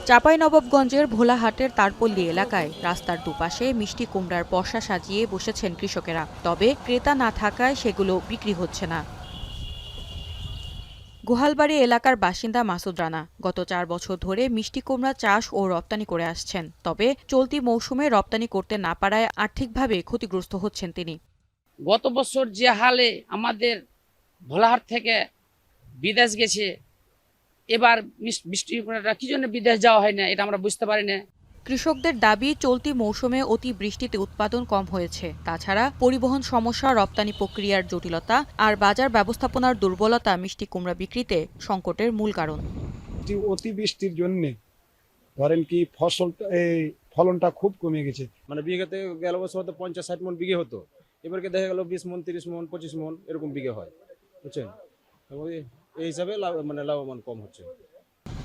চাঁপাইনবাবগঞ্জের ভোলাহাটের তারপল্লী এলাকায় রাস্তার দুপাশে মিষ্টি কুমড়ার পসা সাজিয়ে বসেছেন কৃষকেরা। তবে ক্রেতা না থাকায় সেগুলো বিক্রি হচ্ছে না। গোহালবাড়ি এলাকার বাসিন্দা মাসুদ রানা গত ৪ বছর ধরে মিষ্টি কুমড়া চাষ ও রপ্তানি করে আসছেন। তবে চলতি মৌসুমে রপ্তানি করতে না পারায় আর্থিকভাবে ক্ষতিগ্রস্ত হচ্ছেন তিনি। গত বছর যে হালে আমাদের ভোলাহাট থেকে বিদেশ গেছে, এবার মিষ্টি কুমড়াটা কি জন্য বিদেশ যাওয়া হয় না এটা আমরা বুঝতে পারি না। কৃষকদের দাবি, চলতি মৌসুমে অতি বৃষ্টিতে উৎপাদন কম হয়েছে। তাছাড়া পরিবহন সমস্যা, রপ্তানি প্রক্রিয়ার জটিলতা আর বাজার ব্যবস্থাপনার দুর্বলতা মিষ্টি কুমড়া বিক্রিতে সংকটের মূল কারণ। অতিবৃষ্টির জন্য ধরেন কি ফলনটা খুব কমে গেছে। মানে বিঘাতে গেল বছর হয়তো 50-60 মন বিঘে হতো, এবারকে দেখা গেল 20 মন, 30 মন, 25 মন এরকম বিঘে হয়, বুঝছেন। এই হিসাবে লাভবান কম হচ্ছে।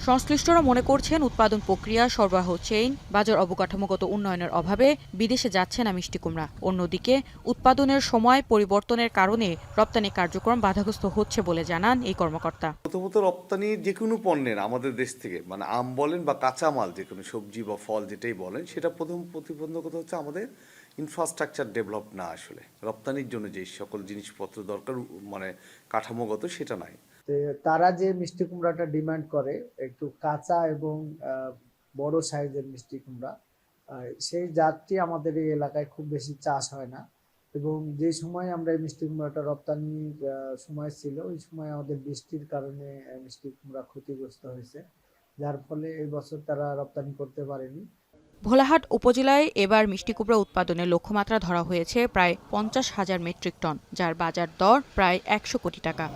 সংশ্লিষ্টরা মনে করছেন, উৎপাদন প্রক্রিয়া, সরবরাহ চেইন, বাজার অবকাঠামোগত উন্নয়নের অভাবে বিদেশে যাচ্ছে না মিষ্টি কুমড়া। অন্যদিকে উৎপাদনের সময় পরিবর্তনের কারণে রপ্তানি কার্যক্রম বাধাগ্রস্ত হচ্ছে বলে জানান এই কর্মকর্তা। প্রথমত রপ্তানি যে কোনো পণ্যের আমাদের দেশ থেকে, মানে আম বলেন বা কাঁচামাল, যে কোনো সবজি বা ফল যেটাই বলেন, সেটা প্রথম প্রতিবন্ধকতা হচ্ছে আমাদের ইনফ্রাস্ট্রাকচার ডেভেলপ না। আসলে রপ্তানির জন্য যে সকল জিনিসপত্র দরকার, মানে কাঠামোগত, সেটা নাই। তারা যে মিষ্টি কুমড়াটা ডিমান্ড করে একটু কাঁচা এবং বড় সাইজের মিষ্টি কুমড়া, সেই জাতটি আমাদের এই এলাকায় খুব বেশি চাষ হয় না। এবং যে সময় আমরা এই মিষ্টি কুমড়াটা রপ্তানির সময় ছিল, ওই সময় আমাদের বৃষ্টির কারণে মিষ্টি কুমড়া ক্ষতিগ্রস্ত হয়েছে, যার ফলে এই বছর তারা রপ্তানি করতে পারেনি। ভোলাহাট উপজেলায় এবার মিষ্টি কুমড়া উৎপাদনের লক্ষ্যমাত্রা ধরা হয়েছে প্রায় 50,000 মেট্রিক টন, যার বাজার দর প্রায় 100 কোটি টাকা।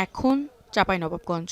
এখন চাঁপাইনবাবগঞ্জ।